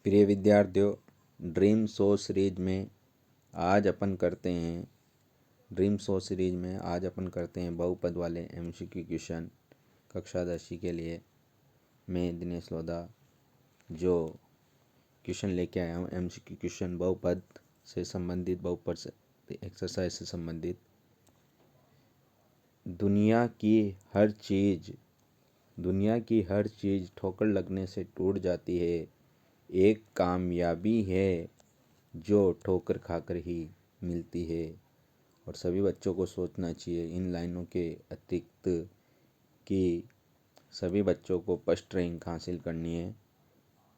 प्रिय विद्यार्थियों, dream show series में आज अपन करते हैं बहुपद वाले MCQ क्वेश्चन कक्षा 10 के लिए। मैं दिनेश लोधा जो क्वेश्चन लेके आया हूँ MCQ क्वेश्चन बहुपद से संबंधित, बहुपद से एक्सरसाइज से संबंधित। दुनिया की हर चीज़ ठोकर लगने से टूट जाती है, एक कामयाबी है जो ठोकर खाकर ही मिलती है। और सभी बच्चों को सोचना चाहिए इन लाइनों के अतिरिक्त कि सभी बच्चों को फर्स्ट रैंक हासिल करनी है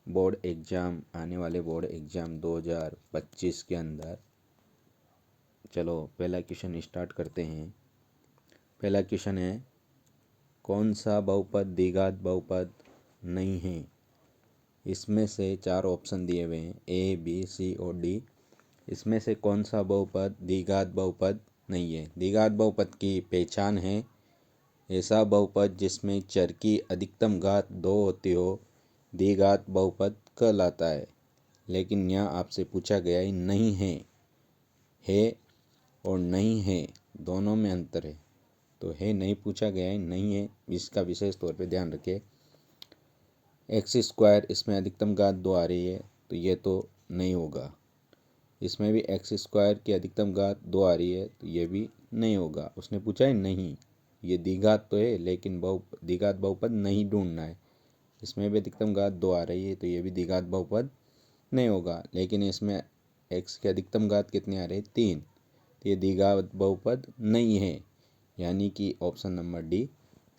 बोर्ड एग्ज़ाम, आने वाले बोर्ड एग्ज़ाम 2025 के अंदर। चलो पहला क्वेश्चन स्टार्ट करते हैं। पहला क्वेश्चन है, कौन सा बहुपद द्विघात बहुपद नहीं है? इसमें से 4 ऑप्शन दिए हुए हैं A, B, C और D। इसमें से कौन सा बहुपद द्विघात बहुपद नहीं है? द्विघात बहुपद की पहचान है ऐसा बहुपद जिसमें चर की अधिकतम घात 2 होती हो, द्विघात बहुपद कहलाता है। लेकिन यहाँ आपसे पूछा गया है नहीं है और नहीं है दोनों में अंतर है। तो है नहीं पूछा गया है, नहीं है इसका विशेष तौर पे ध्यान रखें। x², इसमें अधिकतम घात 2 आ रही है तो ये तो नहीं होगा। इसमें भी x² की अधिकतम घात 2 आ रही है तो ये भी नहीं होगा। उसने पूछा है नहीं, ये द्विघात तो है लेकिन द्विघात बहुपद नहीं ढूंढना है। इसमें भी अधिकतम घात 2 आ रही है तो ये भी द्विघात बहुपद नहीं होगा। लेकिन इसमें x की अधिकतम घात कितनी आ रही है? 3, तो ये द्विघात बहुपद नहीं है, यानी कि ऑप्शन नंबर डी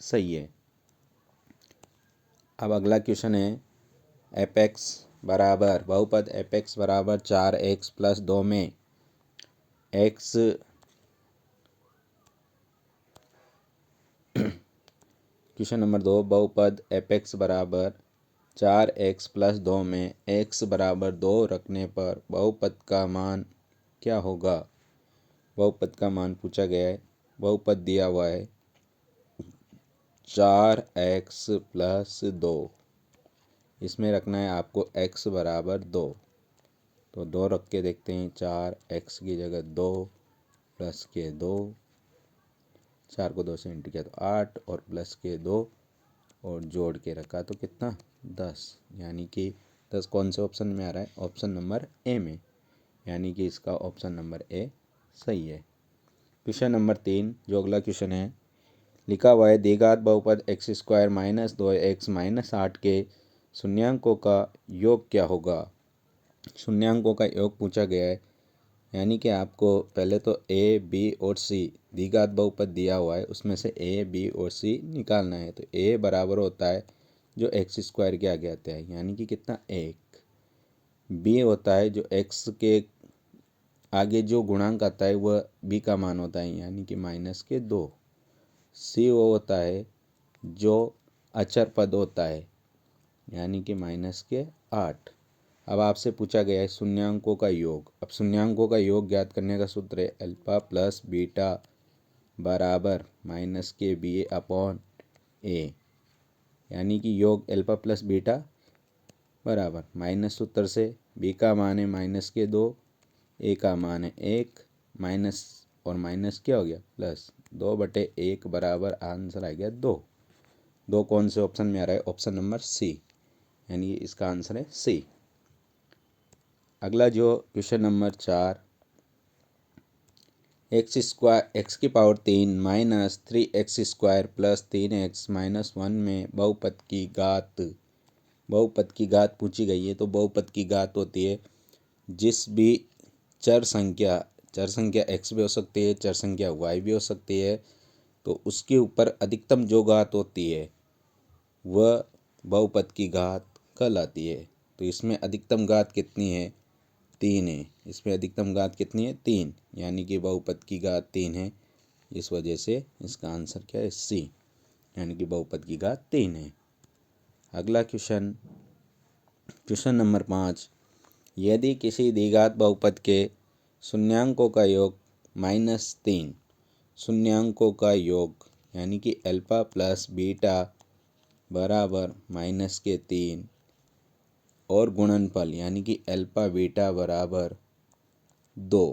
सही है। अब अगला क्वेश्चन है, एपेक्स बराबर बहुपद एपेक्स बराबर 4x + 2 में x क्वेश्चन नंबर 2, बहुपद एपेक्स बराबर 4x + 2 में x बराबर 2 रखने पर बहुपद का मान क्या होगा? बहुपद का मान पूछा गया है। बहुपद दिया हुआ है 4x + 2, इसमें रखना है आपको x बराबर 2। तो 2 रख के देखते हैं। 4x की जगह 2 प्लस के 2, 4 को 2 से इंटू किया तो 8 और प्लस के 2 और जोड़ के रखा तो कितना? 10, यानी कि 10 कौन से ऑप्शन में आ रहा है? ऑप्शन नंबर ए में, यानी कि इसका ऑप्शन नंबर ए सही है। क्वेश्चन नंबर 3 जो अगला क्वेश्चन है, लिखा हुआ है द्विघात बहुपद x² - 2x - 8 के शून्यांकों का योग क्या होगा? शून्यांकों का योग पूछा गया है, यानी कि आपको पहले तो A, B और C द्विघात बहुपद दिया हुआ है, उसमें से A, B और C निकालना है। तो A बराबर होता है जो x² के आगे आता है, यानी कि कितना? 1। B होता है जो x के आगे जो गुणांक आता है वह B का मान होता है, यानी कि -2। C वो होता है जो अचर पद होता है, यानी कि -8। अब आपसे पूछा गया है शून्यांकों का योग। अब शून्यांकों का योग ज्ञात करने का सूत्र है अल्फा प्लस बीटा बराबर -BA/A, यानी कि योग अल्फा प्लस बीटा बराबर माइनस सूत्र से B का मान है -2, A का मान है 1, माइनस और माइनस क्या हो गया? प्लस 2/1 बराबर आंसर आ गया 2। 2 कौन से ऑप्शन में आ रहा है? ऑप्शन नंबर सी, यानी इसका आंसर है सी। अगला जो क्वेश्चन नंबर 4, x² की पावर 3 - 3x² + 3x - 1 में बहुपद की घात पूछी गई है। तो बहुपद की घात होती है जिस भी चर संख्या x भी हो सकती है, चर संख्या y भी हो सकती है, तो उसके ऊपर अधिकतम जो घात होती है वह बहुपद की घात कहलाती है। तो इसमें अधिकतम घात कितनी है? 3 है। इसमें अधिकतम घात कितनी है? 3, यानी कि बहुपद की घात 3 है। इस वजह से इसका आंसर क्या है? सी, यानी कि बहुपद की घात 3 है। अगला क्वेश्चन नंबर 5, यदि किसी द्विघात बहुपद के शून्यांकों का योग -3, शून्यांकों का योग यानी कि अल्फा प्लस बीटा बराबर -3 और गुणनफल यानी कि अल्फा बीटा बराबर 2,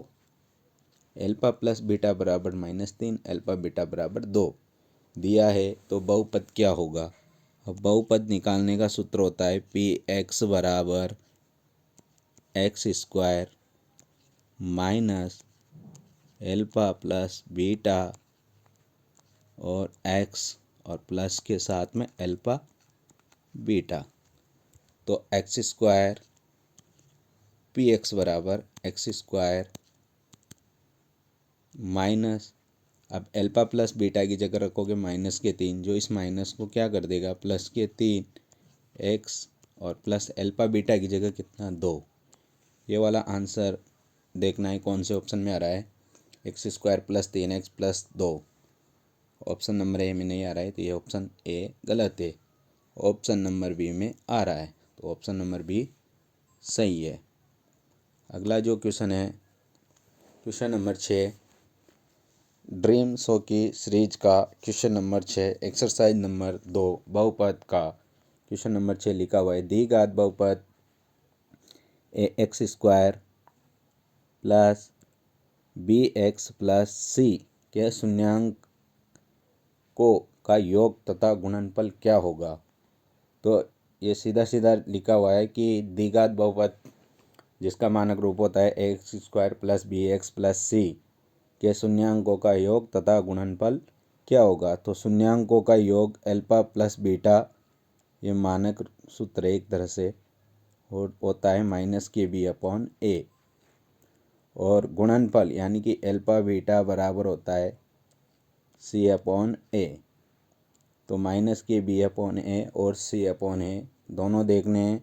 अल्फा प्लस बीटा बराबर -3, अल्फा बीटा बराबर 2 दिया है। तो बहुपद क्या होगा? अब बहुपद निकालने का सूत्र होता है पी एक्स बराबर x square minus alpha plus beta और एक्स और प्लस के साथ में अल्फा बीटा। तो एक्स स्क्वायर पी एक्स बराबर एक्स स्क्वायर माइनस, अब अल्फा प्लस बीटा की जगह रखोगे -3, जो इस माइनस को क्या कर देगा +3 एक्स और प्लस अल्फा बीटा की जगह कितना 2। ये वाला आंसर देखना है कौन से ऑप्शन में आ रहा है। X square plus 3x plus 2 option number A में नहीं आ रहा है, तो ये ऑप्शन ए गलत है। ऑप्शन नंबर बी में आ रहा है, तो ऑप्शन नंबर बी सही है। अगला जो क्वेश्चन है क्वेश्चन नंबर 6, ड्रीम शो की सीरीज का क्वेश्चन नंबर 6 एक्सरसाइज नंबर 2 बहुपद का क्वेश्चन नंबर 6 लिखा हुआ है। दी घात बहुपद a x square plus b x plus c के शून्याङ्कों का योग तथा गुणनफल क्या होगा? तो ये सीधा सीधा लिखा हुआ है कि द्विघात बहुपद जिसका मानक रूप होता है x square plus b x plus c के शून्याङ्कों का योग तथा गुणनफल क्या होगा? तो शून्याङ्कों का योग अल्फा प्लस बीटा, ये मानक सूत्र एक तरह से होता है -kb/a, और गुणनफल यानी कि अल्फा बीटा बराबर होता है c/a। तो -kb/a और c/a दोनों देखने हैं,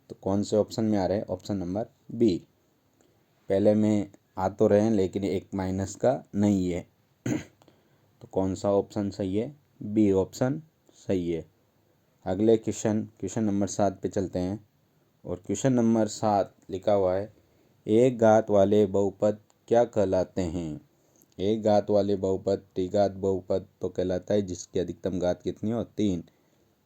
तो कौन से ऑप्शन में आ रहे हैं? Option number B. पहले में आ तो रहे हैं लेकिन एक माइनस का नहीं है, तो कौन सा ऑप्शन सही है? बी ऑप्शन सही है। अगले क्वेश्चन नंबर 7 पे चलते हैं, और क्वेश्चन नंबर 7 लिखा हुआ है एक घात वाले बहुपद क्या कहलाते हैं? एक घात वाले बहुपद त्रिघात बहुपद तो कहलाता है जिसकी अधिकतम घात कितनी हो? 3,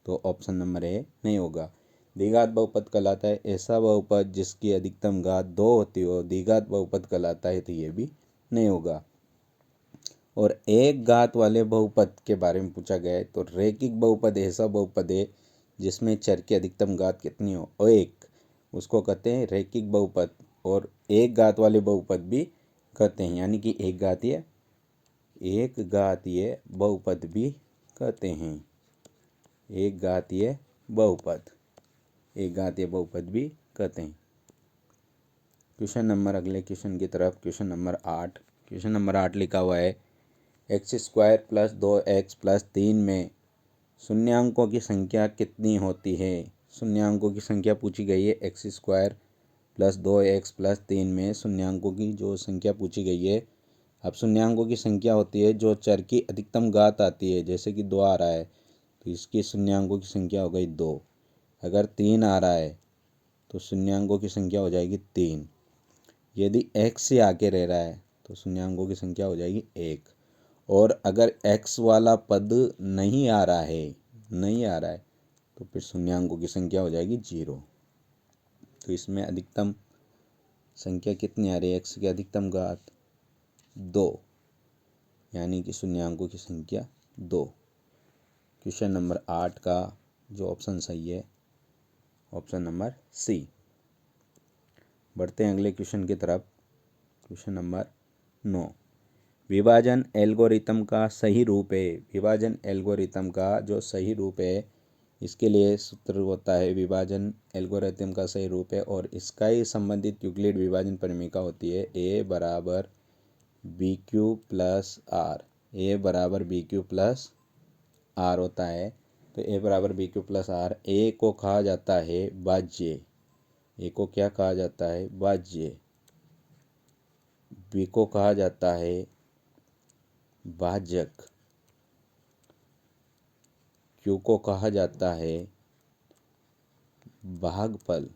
तो ऑप्शन नंबर ए नहीं होगा। द्विघात बहुपद कहलाता है ऐसा बहुपद जिसकी अधिकतम घात 2 होती हो, द्विघात बहुपद कहलाता है, तो ये भी नहीं होगा। और एक घात वाले बहुपद के बारे में पूछा गया है, तो रैखिक बहुपद ऐसा बहुपद है जिसमें चर की अधिकतम घात कितनी हो? 1, उसको कहते हैं रैखिक बहुपद। और एक घात वाले बहुपद भी कहते हैं, यानी कि एक घातीय बहुपद भी कहते हैं। एक घातीय बहुपद भी कहते हैं। अगले क्वेश्चन की तरफ, क्वेश्चन नंबर 8 लिखा हुआ है x square plus 2x plus 3 में शून्याङ्कों की संख्या कितनी होती है? शून्याङ्कों की संख्या पूछी गई है। X square plus 2x plus 3 में शून्याङ्कों की जो संख्या पूछी गई है, अब शून्याङ्कों की संख्या होती है जो चर की अधिकतम घात आती है, जैसे कि 2 आ रहा है तो इसकी शून्याङ्कों की संख्या हो गई 2। अगर 3 आ रहा है तो शून्याङ्कों की संख्या हो जाएगी 3। यदि x से आके रह रहा है तो शून्याङ्कों की संख्या हो जाएगी 1। और अगर x वाला पद नहीं आ रहा है तो फिर शून्याङ्कों की संख्या हो जाएगी 0। तो इसमें अधिकतम संख्या कितनी आ रही है? x की अधिकतम घात 2, यानी कि शून्याङ्कों की संख्या 2। क्वेश्चन नंबर 8 का जो ऑप्शन सही है ऑप्शन नंबर सी। बढ़ते हैं अगले क्वेश्चन की तरफ। क्वेश्चन नंबर 9, विभाजन एल्गोरिथम का सही रूप है। विभाजन एल्गोरिथम का जो सही रूप है, इसके लिए सूत्र होता है विभाजन एल्गोरिथम का सही रूप है, और इसका ही संबंधित यूक्लिड विभाजन परिमेय होती है a बराबर बी क्यू प्लस आर। ए बराबर बी क्यू प्लस आर होता है। तो a बराबर बी क्यू प्लस आर, ए को कहा जाता है भाज्य। ए को क्या कहा जाता है? भाज्य। बी को कहा जाता है भाजक। क्यू को कहा जाता है भागफल।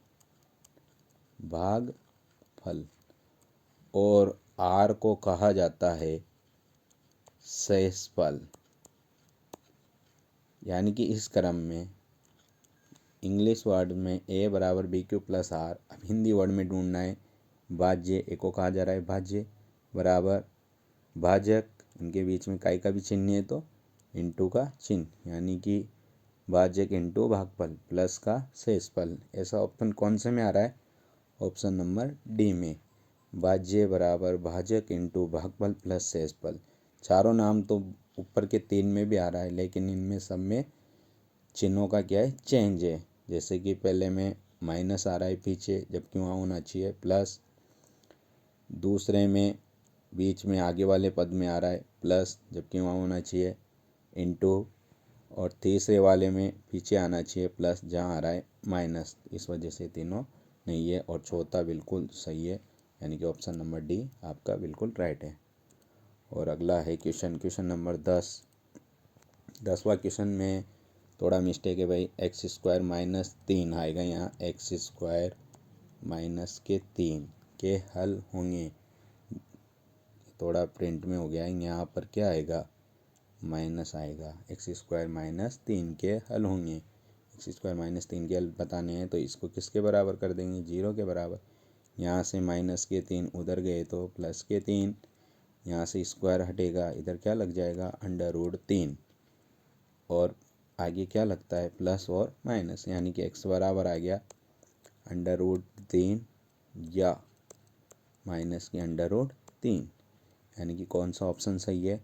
और आर को कहा जाता है शेषफल। यानी कि इस क्रम में इंग्लिश वर्ड में ए बराबर बी क्यू प्लस आर। अब हिंदी वर्ड में ढूंढना है भाज्य, ए को कहा जा रहा है भाज्य बराबर भाजक, इनके बीच में काई का भी चिन्ह है तो इंटू का चिन्ह, यानी कि भाजक इंटू भागफल प्लस का शेषफल। ऐसा ऑप्शन कौन से में आ रहा है? ऑप्शन नंबर डी में, भाज्य बराबर भाजक इंटू भागफल प्लस शेषफल। चारों नाम तो ऊपर के 3 में भी आ रहा है, लेकिन इनमें सब में चिन्हों का क्या है? चेंज है। जैसे कि पहले में माइनस आ रहा है पीछे, जबकि वहाँ होना चाहिए प्लस। दूसरे में बीच में आगे वाले पद में आ रहा है प्लस, जबकि वहाँ होना चाहिए इंटू। और तीसरे वाले में पीछे आना चाहिए प्लस, जहाँ आ रहा है माइनस। इस वजह से तीनों नहीं है। और चौथा बिल्कुल सही है, यानी कि ऑप्शन नंबर डी आपका बिल्कुल राइट है। और अगला है क्वेश्चन नंबर 10। 10वां क्वेश्चन में थोड़ा मिस्टेक है भाई। एक्स स्क्वायर माइनस 3 आएगा यहाँ, एक्स स्क्वायर माइनस के 3 के हल होंगे। थोड़ा प्रिंट में हो गया है, यहाँ पर क्या आएगा? माइनस आएगा। एक्स स्क्वायर माइनस 3 के हल होंगे। एक्स स्क्वायर माइनस 3 के हल बताने हैं तो इसको किसके बराबर कर देंगे? 0 के बराबर। यहाँ से माइनस के 3 उधर गए तो प्लस के 3, यहाँ से स्क्वायर हटेगा, इधर क्या लग जाएगा? Under root 3। और आगे क्या लगता है? प्लस और माइनस, यानी कि एक्स बराबर आ गया अंडर रूट 3 या माइनस के अंडर रूट 3, यानी कि कौन सा ऑप्शन सही है?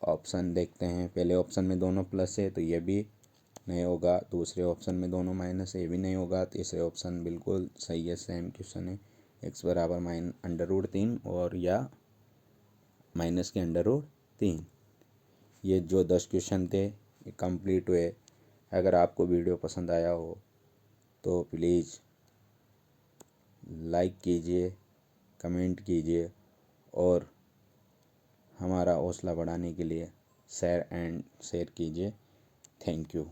ऑप्शन देखते हैं। पहले ऑप्शन में दोनों प्लस है तो ये भी नहीं होगा। दूसरे ऑप्शन में दोनों माइनस है, ये भी नहीं होगा। तीसरे ऑप्शन बिल्कुल सही है, सेम क्वेश्चन है। एक्स बराबर अंडर रूट 3 और या माइनस के अंडर रूट 3। ये जो 10 क्वेश्चन थे ये कंप्लीट हुए। अगर आपको वीडियो पसंद आया हो तो प्लीज़ लाइक कीजिए, कमेंट कीजिए और हमारा हौसला बढ़ाने के लिए शेयर कीजिए। Thank you.